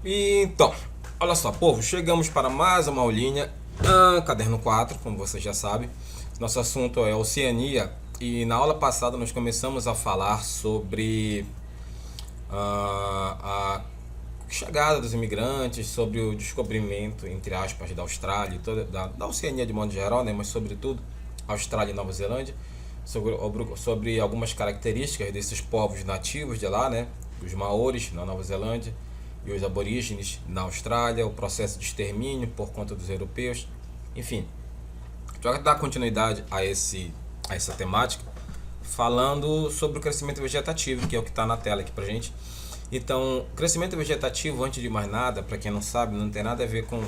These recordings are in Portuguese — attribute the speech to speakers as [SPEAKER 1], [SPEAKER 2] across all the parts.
[SPEAKER 1] Então, olha só, povo, chegamos para mais uma aulinha, caderno 4, como você já sabe. Nosso assunto é Oceania e na aula passada nós começamos a falar sobre a chegada dos imigrantes, sobre o descobrimento, entre aspas, da Austrália, e da Oceania de modo geral, né, mas sobretudo Austrália e Nova Zelândia, sobre algumas características desses povos nativos de lá, né, os maores na Nova Zelândia e os aborígenes na Austrália, o processo de extermínio por conta dos europeus, enfim. Para dar continuidade a essa temática, falando sobre o crescimento vegetativo, que é o que está na tela aqui pra gente. Então, crescimento vegetativo, antes de mais nada, para quem não sabe, não tem nada a ver com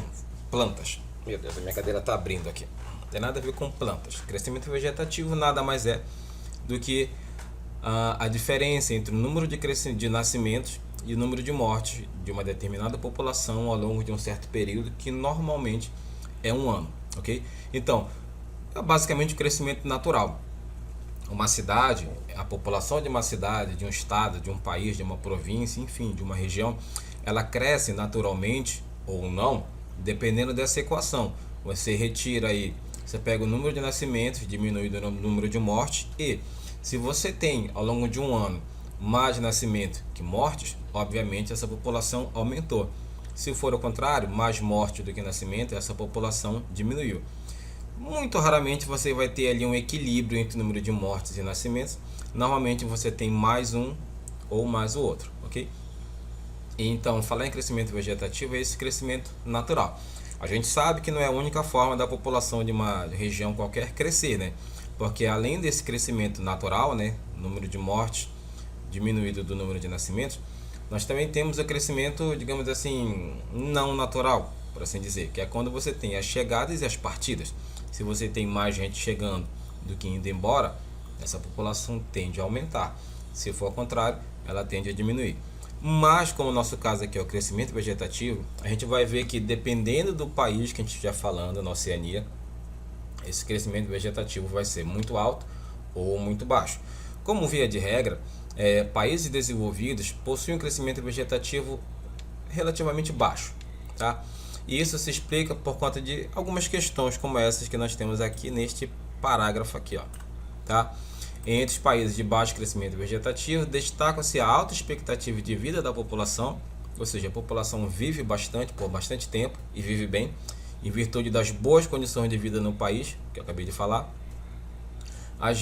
[SPEAKER 1] plantas. Meu Deus, a minha cadeira está abrindo aqui. Não tem nada a ver com plantas. Crescimento vegetativo nada mais é do que a diferença entre o número de nascimentos e o número de mortes de uma determinada população ao longo de um certo período, que normalmente é um ano, ok? Então, é basicamente o crescimento natural. Uma cidade, a população de uma cidade, de um estado, de um país, de uma província, enfim, de uma região, ela cresce naturalmente ou não, dependendo dessa equação. Você retira aí, você pega o número de nascimentos, diminui o número de mortes, e se você tem ao longo de um ano mais nascimentos que mortes, obviamente essa população aumentou. Se for o contrário, mais mortes do que nascimento, essa população diminuiu. Muito raramente você vai ter ali um equilíbrio entre o número de mortes e nascimentos. Normalmente você tem mais um ou mais o outro, ok? Então, falar em crescimento vegetativo é esse crescimento natural. A gente sabe que não é a única forma da população de uma região qualquer crescer, né? Porque além desse crescimento natural, né, número de mortes diminuído do número de nascimentos, nós também temos o crescimento, digamos assim, não natural, por assim dizer, que é quando você tem as chegadas e as partidas. Se você tem mais gente chegando do que indo embora, essa população tende a aumentar. Se for ao contrário, ela tende a diminuir. Mas, como o nosso caso aqui é o crescimento vegetativo, a gente vai ver que dependendo do país que a gente estiver falando, na Oceania, esse crescimento vegetativo vai ser muito alto ou muito baixo. Como via de regra, países desenvolvidos possuem um crescimento vegetativo relativamente baixo, tá? E isso se explica por conta de algumas questões como essas que nós temos aqui neste parágrafo aqui, ó, tá? Entre os países de baixo crescimento vegetativo, destaca-se a alta expectativa de vida da população, ou seja, a população vive bastante, por bastante tempo, e vive bem, em virtude das boas condições de vida no país, que eu acabei de falar,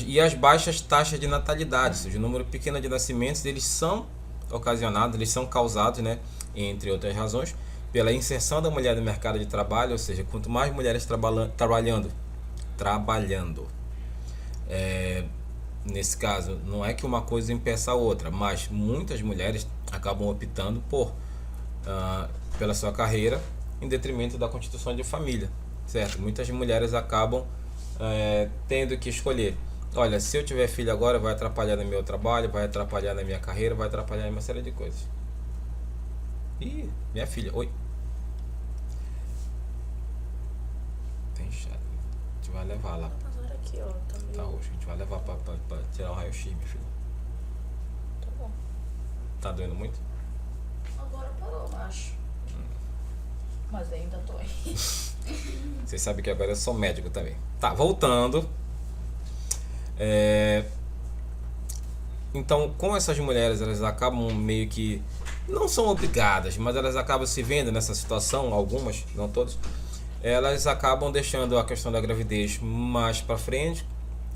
[SPEAKER 1] e as baixas taxas de natalidade, ou seja, o número pequeno de nascimentos, eles são ocasionados, eles são causados, né, entre outras razões, pela inserção da mulher no mercado de trabalho, ou seja, quanto mais mulheres trabalhando, nesse caso, não é que uma coisa impeça a outra, mas muitas mulheres acabam optando pela sua carreira em detrimento da constituição de família, certo? Muitas mulheres acabam tendo que escolher. Olha, se eu tiver filho agora, vai atrapalhar no meu trabalho, vai atrapalhar na minha carreira, vai atrapalhar em uma série de coisas. Ih, minha filha, oi. Tem chato. A gente vai levar lá.
[SPEAKER 2] Aqui, ó, tá meio...
[SPEAKER 1] Tá roxo, a gente vai levar pra tirar o raio-x, meu filho.
[SPEAKER 2] Tá bom.
[SPEAKER 1] Tá doendo muito?
[SPEAKER 2] Agora parou, acho. Mas ainda dói.
[SPEAKER 1] Vocês sabem que agora eu sou médico também. Tá, voltando. Então, com essas mulheres, elas acabam meio que... Não são obrigadas, mas elas acabam se vendo nessa situação, algumas, não todas. Elas acabam deixando a questão da gravidez mais para frente,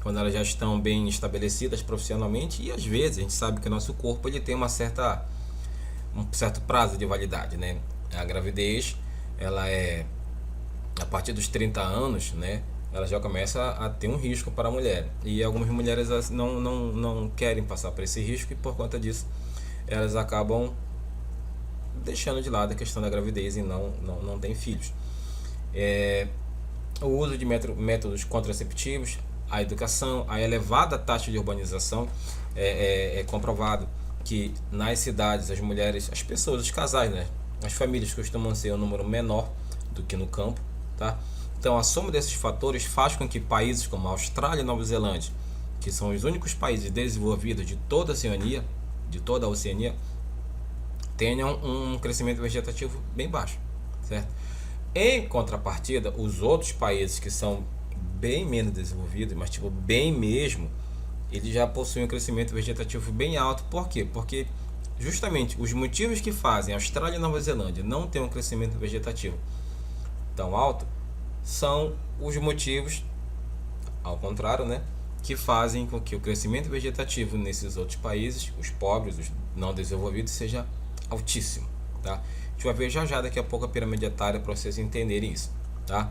[SPEAKER 1] quando elas já estão bem estabelecidas profissionalmente. E às vezes a gente sabe que o nosso corpo ele tem um certo prazo de validade, né? A gravidez, ela é a partir dos 30 anos, né? Ela já começa a ter um risco para a mulher. E algumas mulheres não querem passar por esse risco, e por conta disso elas acabam deixando de lado a questão da gravidez e não tem filhos. O uso de métodos contraceptivos, a educação, a elevada taxa de urbanização, é comprovado que nas cidades as mulheres, as pessoas, os casais, né, as famílias costumam ser um número menor do que no campo, tá? Então a soma desses fatores faz com que países como a Austrália e Nova Zelândia, que são os únicos países desenvolvidos de toda a Oceania, tenham um crescimento vegetativo bem baixo, certo? Em contrapartida, os outros países que são bem menos desenvolvidos, mas tipo bem mesmo, eles já possuem um crescimento vegetativo bem alto. Por quê? Porque justamente os motivos que fazem a Austrália e Nova Zelândia não ter um crescimento vegetativo tão alto são os motivos, ao contrário, né, que fazem com que o crescimento vegetativo nesses outros países, os pobres, os não desenvolvidos, seja altíssimo, tá? A gente vai ver já daqui a pouco a pirâmide etária para vocês entenderem isso, tá?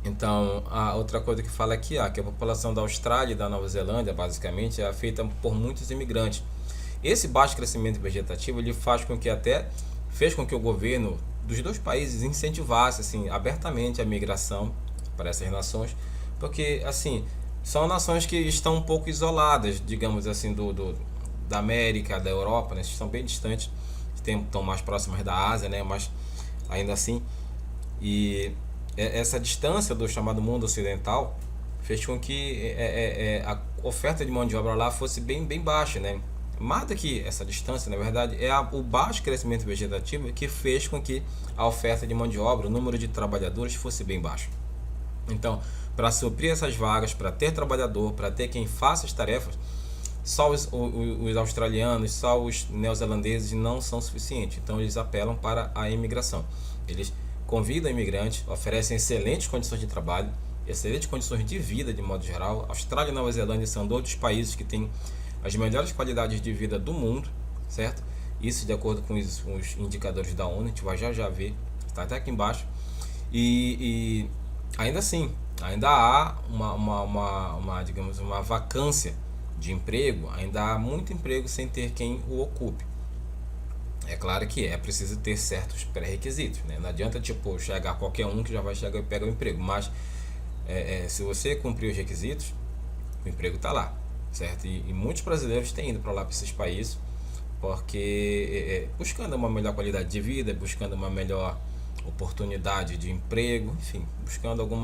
[SPEAKER 1] Então, a outra coisa que fala aqui, que a população da Austrália e da Nova Zelândia, basicamente, é feita por muitos imigrantes. Esse baixo crescimento vegetativo, ele fez com que o governo dos dois países incentivasse, assim, abertamente a migração para essas nações, porque, assim, são nações que estão um pouco isoladas, digamos assim, da América, da Europa, né? Estão bem distantes, estão mais próximas da Ásia, né? Mas ainda assim, e essa distância do chamado mundo ocidental fez com que a oferta de mão de obra lá fosse bem baixa, né? Mais do que essa distância, na verdade, o baixo crescimento vegetativo que fez com que a oferta de mão de obra, o número de trabalhadores fosse bem baixo. Então, para suprir essas vagas, para ter trabalhador, para ter quem faça as tarefas, só os australianos, só os neozelandeses não são suficientes. Então, eles apelam para a imigração. Eles convidam imigrantes, oferecem excelentes condições de trabalho, excelentes condições de vida de modo geral. Austrália e Nova Zelândia são dois dos países que têm as melhores qualidades de vida do mundo, certo? Isso de acordo com os indicadores da ONU, a gente vai já ver, está até aqui embaixo. E ainda assim, ainda há digamos, uma vacância de emprego, ainda há muito emprego sem ter quem o ocupe. É claro que é preciso ter certos pré-requisitos, né? Não adianta tipo chegar qualquer um que já vai chegar e pega o emprego, mas se você cumprir os requisitos, o emprego está lá, certo? E muitos brasileiros têm ido para lá, para esses países, porque buscando uma melhor qualidade de vida, buscando uma melhor oportunidade de emprego, enfim, buscando algum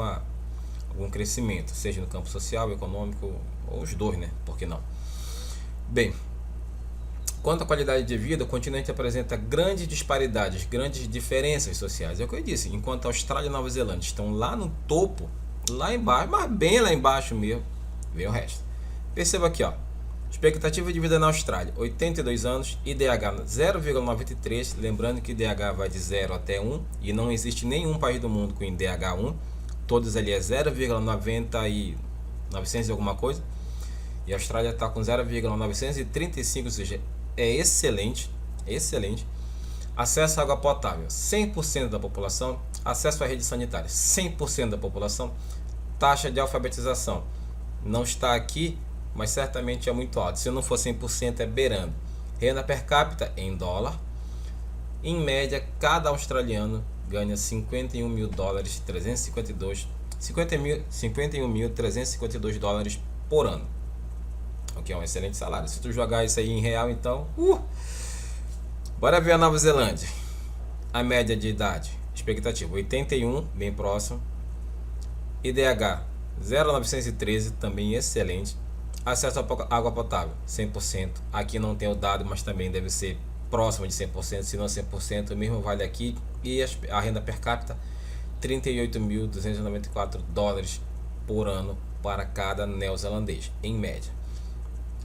[SPEAKER 1] crescimento, seja no campo social, econômico, ou os dois, né? Por que não? Bem, quanto à qualidade de vida, o continente apresenta grandes disparidades, grandes diferenças sociais. É o que eu disse, enquanto a Austrália e Nova Zelândia estão lá no topo, lá embaixo, mas bem lá embaixo mesmo, vem o resto. Perceba aqui, ó, expectativa de vida na Austrália, 82 anos, IDH 0,93, lembrando que IDH vai de 0 até 1, e não existe nenhum país do mundo com IDH 1, todos ali é 0,90 e 900 e alguma coisa, e a Austrália está com 0,935, ou seja, é excelente, excelente. Acesso à água potável, 100% da população. Acesso à rede sanitária, 100% da população. Taxa de alfabetização, não está aqui, mas certamente é muito alta. Se não for 100%, é beirando. Renda per capita em dólar. Em média, cada australiano ganha 51 mil dólares, 51.352 dólares por ano. O que é um excelente salário. Se tu jogar isso aí em real, então... Bora ver a Nova Zelândia. A média de idade, expectativa 81, bem próximo. IDH 0,913, também excelente. Acesso à água potável, 100%. Aqui não tem o dado, mas também deve ser próximo de 100%, se não 100%, o mesmo vale aqui. E a renda per capita, 38.294 dólares por ano para cada neozelandês, em média.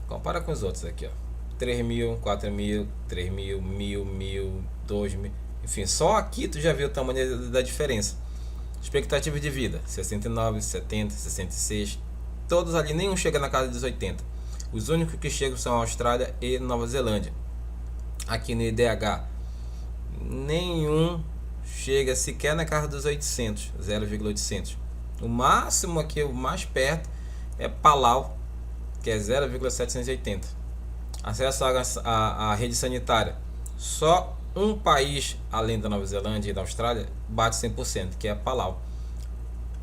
[SPEAKER 1] Compara com os outros aqui, ó. 3 mil, 4 mil, 3 mil, 1.000, 2.000. Enfim, só aqui tu já viu o tamanho da diferença. Expectativa de vida, 69, 70, 66. Todos ali, nenhum chega na casa dos 80. Os únicos que chegam são a Austrália e Nova Zelândia. Aqui no IDH, nenhum chega sequer na casa dos 800, 0,800. O máximo aqui, o mais perto, é Palau, que é 0,780. Acesso à rede sanitária. Só um país, além da Nova Zelândia e da Austrália, bate 100%, que é Palau.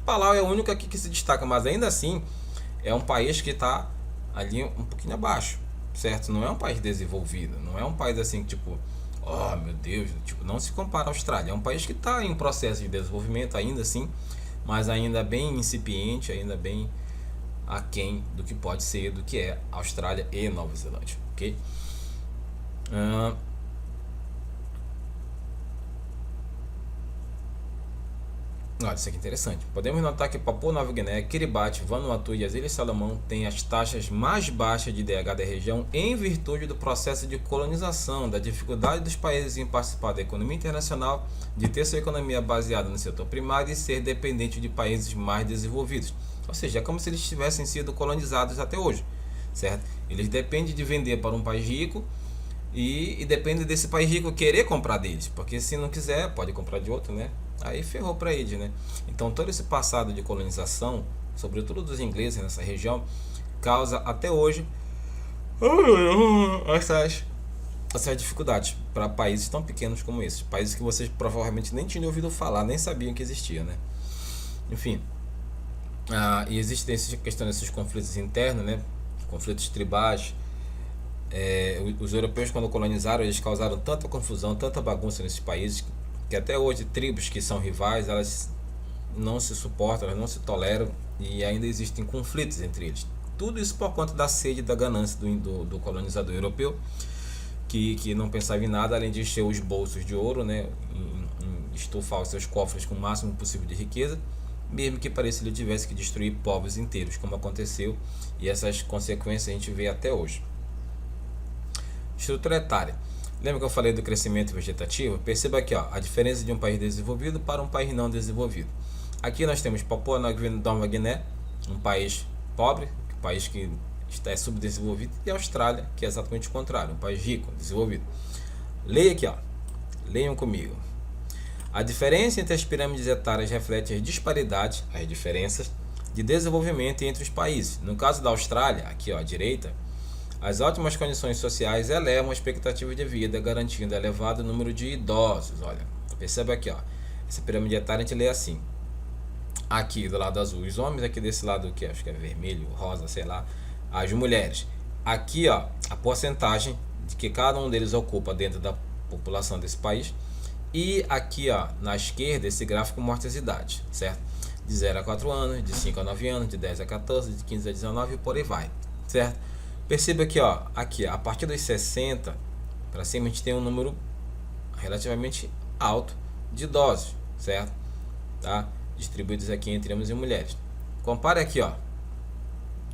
[SPEAKER 1] Palau é o único aqui que se destaca, mas ainda assim é um país que está ali um pouquinho abaixo, certo? Não é um país desenvolvido, não é um país assim tipo, oh meu Deus, tipo, não se compara à Austrália. É um país que está em processo de desenvolvimento ainda assim, mas ainda bem incipiente, ainda bem aquém do que pode ser, do que é Austrália e Nova Zelândia, ok? Olha, isso aqui é interessante. Podemos notar que Papua Nova Guiné, Kiribati, Vanuatu e as Ilhas Salomão têm as taxas mais baixas de IDH da região em virtude do processo de colonização, da dificuldade dos países em participar da economia internacional, de ter sua economia baseada no setor primário e ser dependente de países mais desenvolvidos. Ou seja, é como se eles tivessem sido colonizados até hoje, certo? Eles dependem de vender para um país rico e depende desse país rico querer comprar deles, porque se não quiser, pode comprar de outro, né? Aí ferrou para eles, né? Então todo esse passado de colonização, sobretudo dos ingleses nessa região, causa até hoje essas dificuldades para países tão pequenos como esses, países que vocês provavelmente nem tinham ouvido falar, nem sabiam que existia, né? Enfim, e existem essas questões, esses conflitos internos, né? Conflitos tribais. Os europeus, quando colonizaram, eles causaram tanta confusão, tanta bagunça nesses países, que até hoje tribos que são rivais, elas não se suportam, elas não se toleram e ainda existem conflitos entre eles. Tudo isso por conta da sede e da ganância do colonizador europeu, que não pensava em nada além de encher os bolsos de ouro, né, em estufar os seus cofres com o máximo possível de riqueza, mesmo que pareça que ele tivesse que destruir povos inteiros, como aconteceu, e essas consequências a gente vê até hoje. Estrutura etária. Lembra que eu falei do crescimento vegetativo? Perceba aqui, ó, a diferença de um país desenvolvido para um país não desenvolvido. Aqui nós temos Papua Nova Guiné, um país pobre, um país que está subdesenvolvido, e a Austrália, que é exatamente o contrário, um país rico, desenvolvido. Leia aqui, ó. Leiam comigo. A diferença entre as pirâmides etárias reflete as disparidades, as diferenças de desenvolvimento entre os países. No caso da Austrália, aqui ó, à direita, as ótimas condições sociais elevam a expectativa de vida, garantindo elevado número de idosos. Olha, perceba aqui, ó, essa pirâmide etária a gente lê assim. Aqui do lado azul os homens, aqui desse lado que acho que é vermelho, rosa, sei lá, as mulheres. Aqui, ó, a porcentagem de que cada um deles ocupa dentro da população desse país. E aqui, ó, na esquerda, esse gráfico mostra as idades, certo? De 0 a 4 anos, de 5 a 9 anos, de 10 a 14, de 15 a 19 e por aí vai, certo? Perceba que, ó, aqui, a partir dos 60 para cima, a gente tem um número relativamente alto de idosos, certo? Tá? Distribuídos aqui entre homens e mulheres. Compare aqui, ó.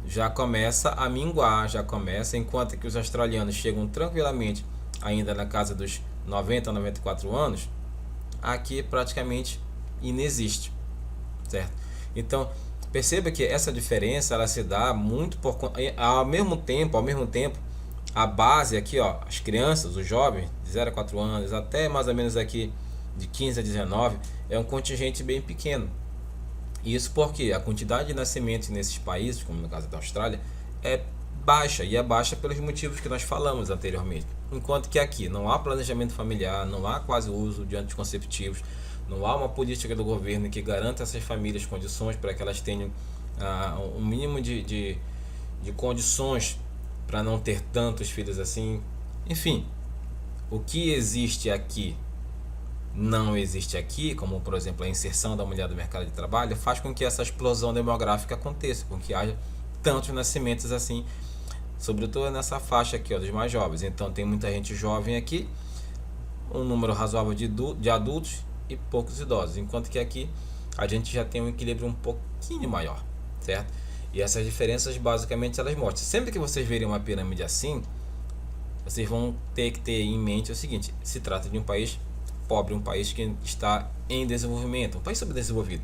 [SPEAKER 1] Já começa a minguar, já começa, enquanto que os australianos chegam tranquilamente ainda na casa dos 90 a 94 anos, aqui praticamente inexiste, certo? Então, perceba que essa diferença ela se dá muito por ao mesmo tempo, a base aqui, ó, as crianças, os jovens de 0 a 4 anos, até mais ou menos aqui de 15 a 19, é um contingente bem pequeno. Isso porque a quantidade de nascimentos nesses países, como no caso da Austrália, é baixa, e é baixa pelos motivos que nós falamos anteriormente. Enquanto que aqui não há planejamento familiar, não há quase uso de anticonceptivos, não há uma política do governo que garanta a essas famílias condições para que elas tenham um mínimo de condições para não ter tantos filhos assim. Enfim, o que existe aqui não existe aqui, como por exemplo a inserção da mulher no mercado de trabalho, faz com que essa explosão demográfica aconteça, com que haja tantos nascimentos assim, sobretudo nessa faixa aqui, ó, dos mais jovens. Então tem muita gente jovem aqui, um número razoável de adultos e poucos idosos, enquanto que aqui a gente já tem um equilíbrio um pouquinho maior, certo? E essas diferenças basicamente elas mostram. Sempre que vocês verem uma pirâmide assim, vocês vão ter que ter em mente o seguinte: se trata de um país pobre, um país que está em desenvolvimento, um país subdesenvolvido.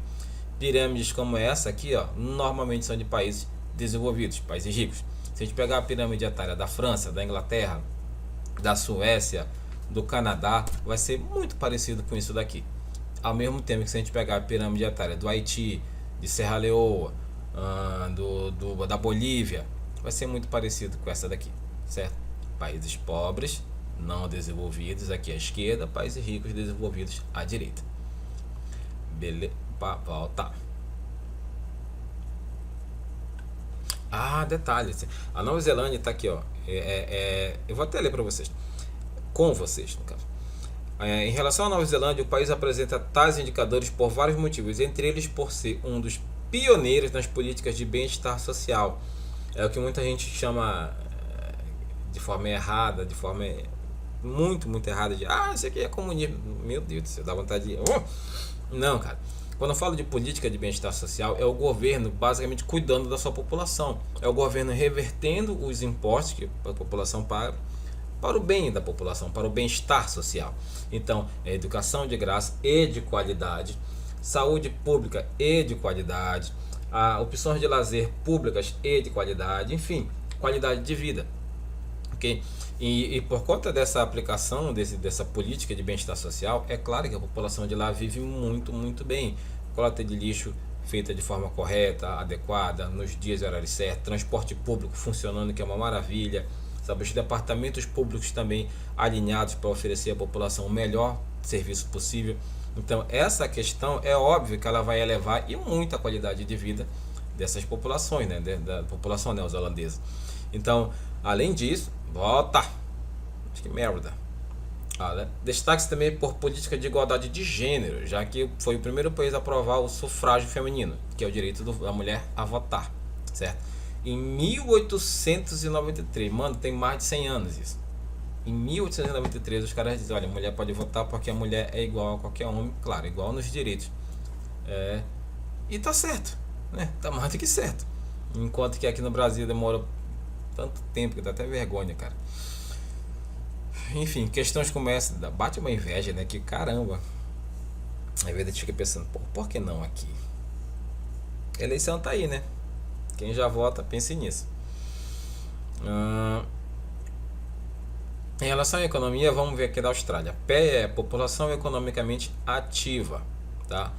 [SPEAKER 1] Pirâmides como essa aqui, ó, normalmente são de países desenvolvidos, países ricos. Se a gente pegar a pirâmide etária da França, da Inglaterra, da Suécia, do Canadá, vai ser muito parecido com isso daqui. Ao mesmo tempo que se a gente pegar a pirâmide etária do Haiti, de Serra Leoa, da Bolívia, vai ser muito parecido com essa daqui, certo? Países pobres, não desenvolvidos aqui à esquerda, países ricos desenvolvidos à direita. Beleza, volta. Detalhe, a Nova Zelândia está aqui, ó. Eu vou até ler para vocês, com vocês no caso. Em relação à Nova Zelândia, o país apresenta tais indicadores por vários motivos, entre eles por ser um dos pioneiros nas políticas de bem-estar social. É o que muita gente chama de forma errada, de forma muito errada, de isso aqui é comunismo. Meu Deus do céu, dá vontade de... Não, cara. Quando eu falo de política de bem-estar social, é o governo basicamente cuidando da sua população. É o governo revertendo os impostos que a população paga para o bem da população, para o bem-estar social. Então, é educação de graça e de qualidade, saúde pública e de qualidade, opções de lazer públicas e de qualidade, enfim, qualidade de vida. Okay? E por conta dessa aplicação, dessa política de bem-estar social, é claro que a população de lá vive muito, muito bem. Coleta de lixo feita de forma correta, adequada, nos dias e horários certos, transporte público funcionando, que é uma maravilha, sabe? Os departamentos públicos também alinhados para oferecer à população o melhor serviço possível. Então, essa questão é óbvio que ela vai elevar e muito a qualidade de vida dessas populações, né? Da população neozelandesa. Então, além disso, que merda. Destaque-se também por política de igualdade de gênero, já que foi o primeiro país a aprovar o sufrágio feminino, que é o direito da mulher a votar, certo? Em 1893, mano, tem mais de 100 anos isso. Em 1893 os caras dizem, olha, a mulher pode votar porque a mulher é igual a qualquer homem, claro, igual nos direitos. E tá certo, né? Tá mais do que certo. Enquanto que aqui no Brasil demora tanto tempo que dá até vergonha, cara. Enfim, questões como essa, bate uma inveja, né? Que caramba. Às vezes a gente fica pensando, por que não aqui? A eleição tá aí, né? Quem já vota, pense nisso. Em relação à economia, vamos ver aqui da Austrália. PE é população economicamente ativa, tá?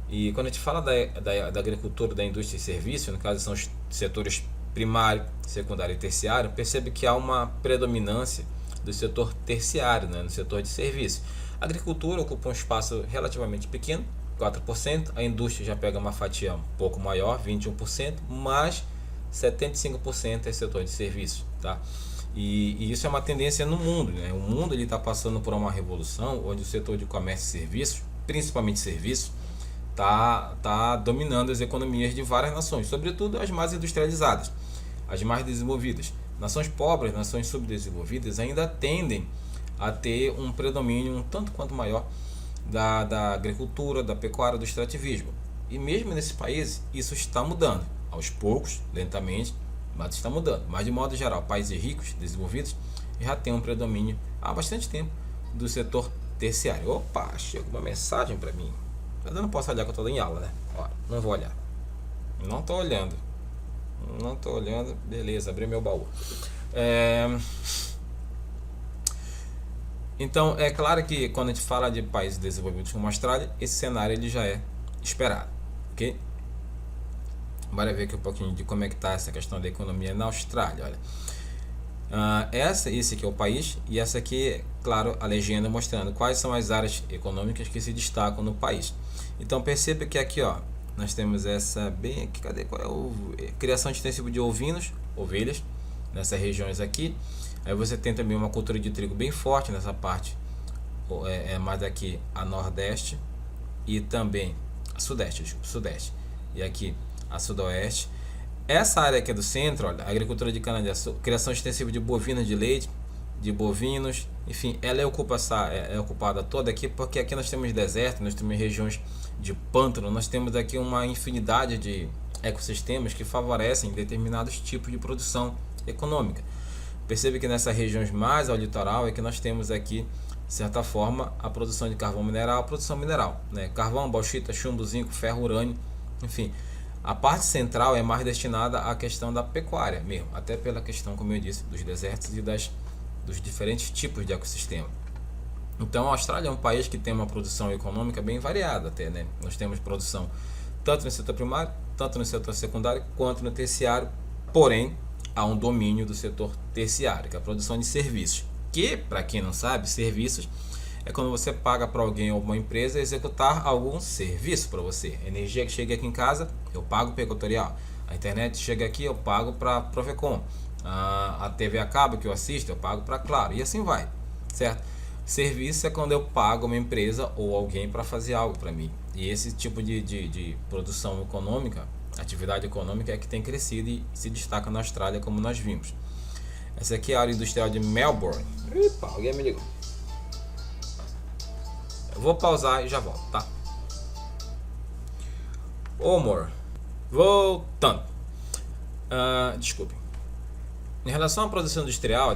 [SPEAKER 1] E quando a gente fala da agricultura, da indústria e serviços, no caso são os setores primário, secundário e terciário, percebe que há uma predominância do setor terciário, né, no setor de serviços. A agricultura ocupa um espaço relativamente pequeno, 4%, a indústria já pega uma fatia um pouco maior, 21%, mas 75% é setor de serviços, tá? E isso é uma tendência no mundo, né? O mundo está passando por uma revolução onde o setor de comércio e serviços, principalmente serviços, tá dominando as economias de várias nações, sobretudo as mais industrializadas, as mais desenvolvidas. Nações pobres, nações subdesenvolvidas ainda tendem a ter um predomínio um tanto quanto maior da agricultura, da pecuária, do extrativismo. E mesmo nesses países isso está mudando, aos poucos, lentamente, mas está mudando. Mas de modo geral, países ricos, desenvolvidos, já tem um predomínio há bastante tempo do setor terciário. Opa, chegou uma mensagem para mim. Mas eu não posso olhar que eu estou em aula, né? Ó, não vou olhar. Não estou olhando. Não estou olhando. Beleza, abri meu baú. Então, é claro que quando a gente fala de países desenvolvidos como a Austrália, esse cenário ele já é esperado, ok? Bora ver aqui um pouquinho de como é que está essa questão da economia na Austrália, olha. Esse aqui é o país e essa aqui, claro, a legenda mostrando quais são as áreas econômicas que se destacam no país. Então perceba que aqui, ó, nós temos essa bem aqui, cadê qual é criação extensiva de ovinos, ovelhas, nessas regiões aqui. Aí você tem também uma cultura de trigo bem forte nessa parte, mais aqui a nordeste e também a sudeste, e aqui a sudoeste. Essa área aqui do centro, olha, agricultura de cana-de-açúcar, criação extensiva de bovinos de leite, de bovinos, enfim, ela é ocupada toda aqui porque aqui nós temos deserto, nós temos regiões de pântano, nós temos aqui uma infinidade de ecossistemas que favorecem determinados tipos de produção econômica. Percebe que nessas regiões mais ao litoral é que nós temos aqui, de certa forma, a produção de carvão mineral, a produção mineral, né? Carvão, bauxita, chumbo, zinco, ferro, urânio, enfim. A parte central é mais destinada à questão da pecuária mesmo, até pela questão, como eu disse, dos desertos e dos diferentes tipos de ecossistema. Então a Austrália é um país que tem uma produção econômica bem variada até, né? Nós temos produção tanto no setor primário, tanto no setor secundário, quanto no terciário, porém há um domínio do setor terciário, que é a produção de serviços, que, para quem não sabe, serviços é quando você paga para alguém ou uma empresa executar algum serviço para você. A energia que chega aqui em casa, eu pago para a Equatorial. A internet chega aqui, eu pago para a Provecom. A TV a cabo que eu assisto, eu pago para Claro. E assim vai, certo? Serviço é quando eu pago uma empresa ou alguém para fazer algo para mim. E esse tipo de produção econômica, atividade econômica é que tem crescido e se destaca na Austrália, como nós vimos. Essa aqui é a área industrial de Melbourne. Epa, alguém me ligou. Eu vou pausar e já volto, tá? Omor. Voltando. Desculpe. Em relação à produção industrial,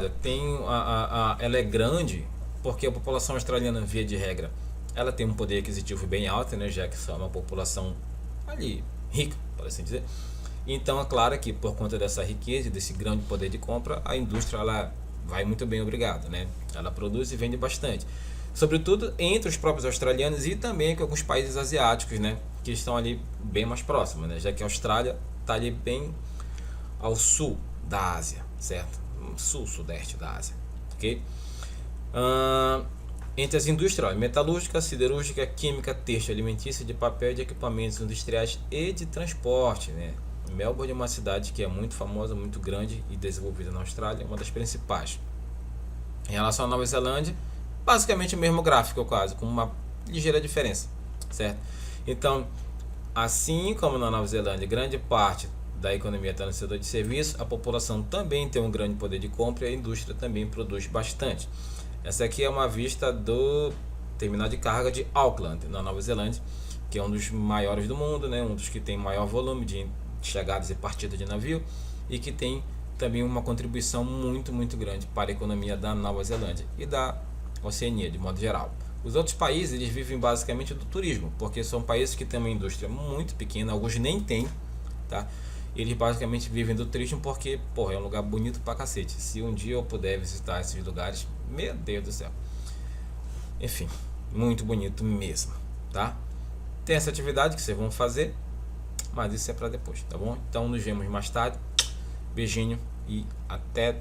[SPEAKER 1] ela é grande porque a população australiana, via de regra, ela tem um poder aquisitivo bem alto, né, já que é uma população ali rica, por assim dizer. Então é claro que por conta dessa riqueza, desse grande poder de compra, a indústria ela vai muito bem, obrigado, né? Ela produz e vende bastante, sobretudo entre os próprios australianos e também com alguns países asiáticos, né, que estão ali bem mais próximos, né, já que a Austrália está ali bem ao sul da Ásia, certo? Sul-sudeste da Ásia, ok? Entre as indústrias, metalúrgica, siderúrgica, química, têxtil, alimentícia, de papel, de equipamentos industriais e de transporte, né? Melbourne é uma cidade que é muito famosa, muito grande e desenvolvida na Austrália, uma das principais. Em relação à Nova Zelândia, basicamente o mesmo gráfico quase, com uma ligeira diferença, certo? Então, assim como na Nova Zelândia, grande parte da economia está no setor de serviço, a população também tem um grande poder de compra e a indústria também produz bastante. Essa aqui é uma vista do terminal de carga de Auckland, na Nova Zelândia, que é um dos maiores do mundo, né? Um dos que tem maior volume de chegadas e partidas de navio e que tem também uma contribuição muito grande para a economia da Nova Zelândia e da Oceania de modo geral. Os outros países eles vivem basicamente do turismo, porque são países que têm uma indústria muito pequena, alguns nem têm, tá? Eles basicamente vivem do turismo porque, porra, é um lugar bonito pra cacete. Se um dia eu puder visitar esses lugares, meu Deus do céu. Enfim, muito bonito mesmo, tá? Tem essa atividade que vocês vão fazer, mas isso é pra depois, tá bom? Então nos vemos mais tarde. Beijinho e até.